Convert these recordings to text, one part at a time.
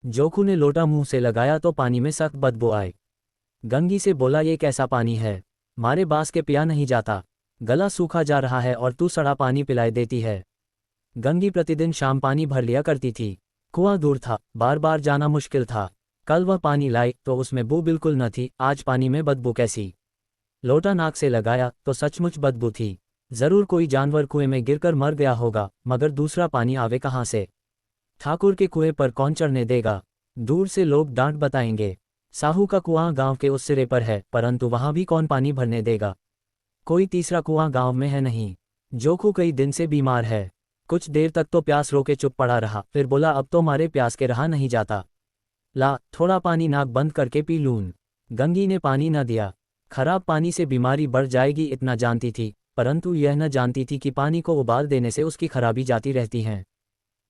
जोखू ने लोटा मुंह से लगाया तो पानी में सख्त बदबू आई। गंगी से बोला, ये कैसा पानी है, मारे बास के पिया नहीं जाता, गला सूखा जा रहा है और तू सड़ा पानी पिलाए देती है। गंगी प्रतिदिन शाम पानी भर लिया करती थी। कुआं दूर था, बार बार जाना मुश्किल था। कल वह पानी लाई तो उसमें बू बिल्कुल न थी, आज पानी में बदबू कैसी। लोटा नाक से लगाया तो सचमुच बदबू थी। जरूर कोई जानवर कुएं में गिरकर मर गया होगा, मगर दूसरा पानी आवे कहाँ से। ठाकुर के कुएं पर कौन चढ़ने देगा। दूर से लोग डांट बताएंगे। साहू का कुआं गांव के उस सिरे पर है, परंतु वहां भी कौन पानी भरने देगा। कोई तीसरा कुआं गांव में है नहीं। जोखू कई दिन से बीमार है। कुछ देर तक तो प्यास रोके चुप पड़ा रहा, फिर बोला, अब तो मारे प्यास के रहा नहीं जाता, ला थोड़ा पानी नाक बंद करके पी लून। गंगी ने पानी न दिया। खराब पानी से बीमारी बढ़ जाएगी इतना जानती थी, परंतु यह न जानती थी कि पानी को उबाल देने से उसकी खराबी जाती रहती है।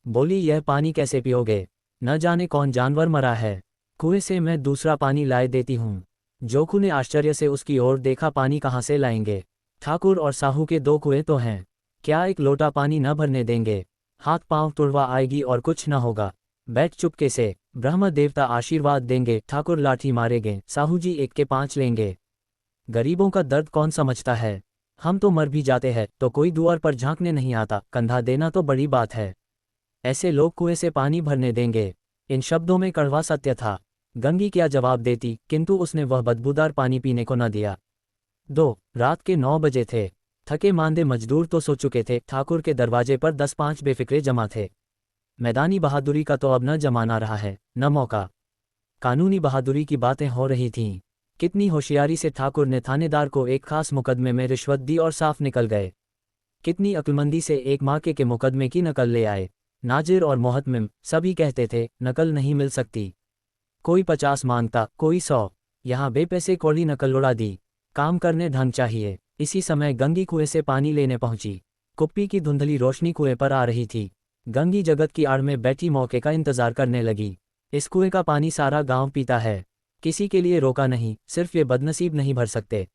बोली, यह पानी कैसे पियोगे, न जाने कौन जानवर मरा है, कुएं से मैं दूसरा पानी लाए देती हूँ। जोखू ने आश्चर्य से उसकी ओर देखा, पानी कहाँ से लाएंगे, ठाकुर और साहू के दो कुएं तो हैं, क्या एक लोटा पानी न भरने देंगे। हाथ पांव तुड़वा आएगी और कुछ न होगा, बैठ चुपके से, ब्रह्म देवता आशीर्वाद देंगे, ठाकुर लाठी मारेंगे, साहू जी एक के 5 लेंगे। गरीबों का दर्द कौन समझता है, हम तो मर भी जाते हैं तो कोई दुआर पर झांकने नहीं आता, कंधा देना तो बड़ी बात है, ऐसे लोग कुएं से पानी भरने देंगे। इन शब्दों में कड़वा सत्य था। गंगी क्या जवाब देती, किंतु उसने वह बदबूदार पानी पीने को न दिया। रात के 9 बजे थे। थके मांदे मजदूर तो सो चुके थे। ठाकुर के दरवाजे पर 10-5 बेफिक्रे जमा थे। मैदानी बहादुरी का तो अब न जमाना रहा है, न मौका। कानूनी बहादुरी की बातें हो रही थीं। कितनी होशियारी से ठाकुर ने थानेदार को एक खास मुकदमे में रिश्वत दी और साफ निकल गए। कितनी अक्लमंदी से एक माँ के मुकदमे की नकल ले आए। नाजिर और मोहतमिम सभी कहते थे, नकल नहीं मिल सकती। कोई 50 मांगता, कोई 100। यहाँ बेपैसे कौड़ी नकल उड़ा दी। काम करने ढंग चाहिए। इसी समय गंगी कुएं से पानी लेने पहुंची। कुप्पी की धुंधली रोशनी कुएं पर आ रही थी। गंगी जगत की आड़ में बैठी मौके का इंतजार करने लगी। इस कुएं का पानी सारा गांव पीता है, किसी के लिए रोका नहीं, सिर्फ ये बदनसीब नहीं भर सकते।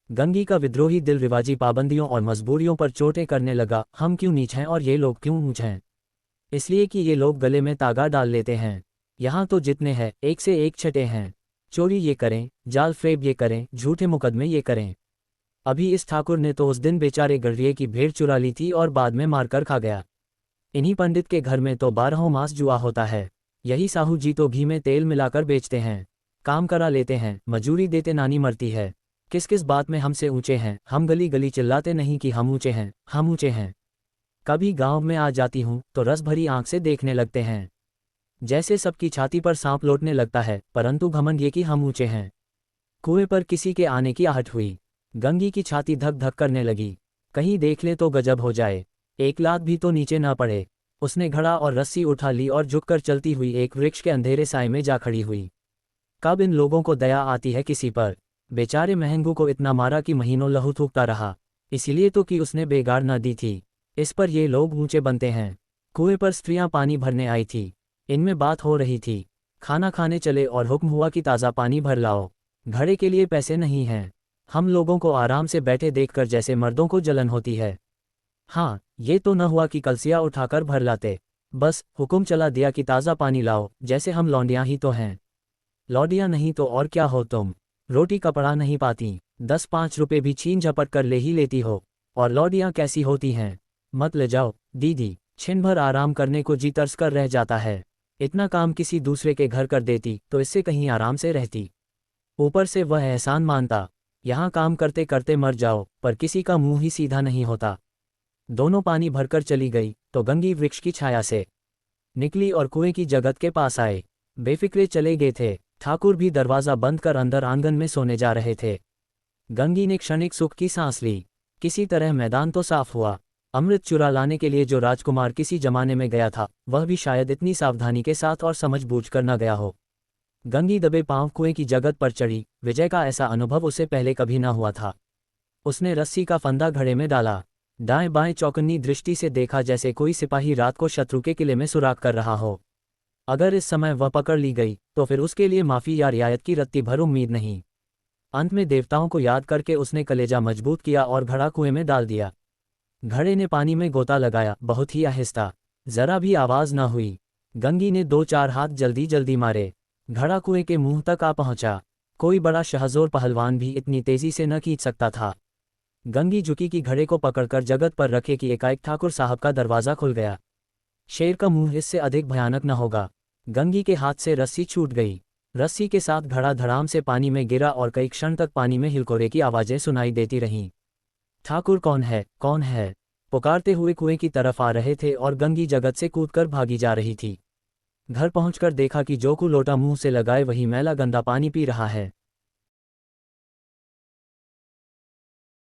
गंगी का विद्रोही दिल रिवाजी पाबंदियों और मजबूरियों पर चोटें करने लगा। हम क्यों नीच हैं और ये लोग क्यों ऊंच हैं। इसलिए कि ये लोग गले में तागा डाल लेते हैं। यहाँ तो जितने हैं एक से एक छटे हैं। चोरी ये करें, जाल फ्रेब ये करें, झूठे मुकदमे ये करें। अभी इस ठाकुर ने तो उस दिन बेचारे गढ़िये की भेड़ चुरा ली थी और बाद में मारकर खा गया। इन्हीं पंडित के घर में तो 12 मास जुआ होता है। यही साहू जी तो घी में तेल मिलाकर बेचते हैं, काम करा लेते हैं, मजूरी देते नानी मरती है। किस किस बात में हमसे ऊंचे हैं। हम गली गली चिल्लाते नहीं कि हम ऊंचे हैं, हम ऊंचे हैं। कभी गांव में आ जाती हूँ तो रस भरी आंख से देखने लगते हैं, जैसे सबकी छाती पर सांप लौटने लगता है, परंतु घमंड ये कि हम ऊंचे हैं। कुएं पर किसी के आने की आहट हुई। गंगी की छाती धक धक करने लगी। कहीं देख ले तो गजब हो जाए, एक लात भी तो नीचे ना पड़े। उसने घड़ा और रस्सी उठा ली और झुककर चलती हुई एक वृक्ष के अंधेरे साए में जा खड़ी हुई। कब इन लोगों को दया आती है किसी पर। बेचारे महंगू को इतना मारा कि महीनों लहू थूकता रहा, इसीलिए तो कि उसने बेगार न दी थी। इस पर ये लोग ऊंचे बनते हैं। कुएं पर स्त्रियां पानी भरने आई थी। इनमें बात हो रही थी। खाना खाने चले और हुक्म हुआ कि ताज़ा पानी भर लाओ। घड़े के लिए पैसे नहीं हैं। हम लोगों को आराम से बैठे देखकर जैसे मर्दों को जलन होती है। हाँ, ये तो न हुआ कि कलसिया उठाकर भर लाते। बस हुक्म चला दिया कि ताज़ा पानी लाओ, जैसे हम लौंडियां ही तो हैं। लौंडियां नहीं तो और क्या हो तुम। रोटी कपड़ा नहीं पाती, 10-5 रुपए भी छीन झपट कर ले ही लेती हो। और लौंडियां कैसी होती हैं, मत ले जाओ दीदी। छिन भर आराम करने को जी तरस कर रह जाता है। इतना काम किसी दूसरे के घर कर देती तो इससे कहीं आराम से रहती। ऊपर से वह एहसान मानता। यहाँ काम करते करते मर जाओ, पर किसी का मुंह ही सीधा नहीं होता। दोनों पानी भरकर चली गई तो गंगी वृक्ष की छाया से निकली और कुएं की जगत के पास आए। बेफिक्रे चले गए थे। ठाकुर भी दरवाज़ा बंद कर अंदर आंगन में सोने जा रहे थे। गंगी ने क्षणिक सुख की सांस ली। किसी तरह मैदान तो साफ हुआ। अमृत चुरा लाने के लिए जो राजकुमार किसी जमाने में गया था, वह भी शायद इतनी सावधानी के साथ और समझ बूझ कर न गया हो। गंगी दबे पांव कुएं की जगत पर चढ़ी। विजय का ऐसा अनुभव उसे पहले कभी न हुआ था। उसने रस्सी का फंदा घड़े में डाला। दाएं बाएं चौकन्नी दृष्टि से देखा, जैसे कोई सिपाही रात को शत्रु के किले में सुराग कर रहा हो। अगर इस समय वह पकड़ ली गई तो फिर उसके लिए माफ़ी या रियायत की रत्ती भर उम्मीद नहीं। अंत में देवताओं को याद करके उसने कलेजा मजबूत किया और घड़ा कुएं में डाल दिया। घड़े ने पानी में गोता लगाया, बहुत ही आहिस्ता, जरा भी आवाज न हुई। गंगी ने 2-4 हाथ जल्दी जल्दी मारे। घड़ा कुएं के मुंह तक आ पहुंचा। कोई बड़ा शहजोर पहलवान भी इतनी तेजी से न खींच सकता था। गंगी झुकी कि घड़े को पकड़कर जगत पर रखे कि एकाएक ठाकुर साहब का दरवाज़ा खुल गया। शेर का मुंह इससे अधिक भयानक न होगा। गंगी के हाथ से रस्सी छूट गई। रस्सी के साथ घड़ा धड़ाम से पानी में गिरा और कई क्षण तक पानी में हिलकोरे की आवाज़ें सुनाई देती रहीं। ठाकुर कौन है, कौन है? पुकारते हुए कुएं की तरफ आ रहे थे और गंगी जगत से कूदकर भागी जा रही थी। घर पहुंचकर देखा कि जोकू लोटा मुंह से लगाए वही मैला गंदा पानी पी रहा है।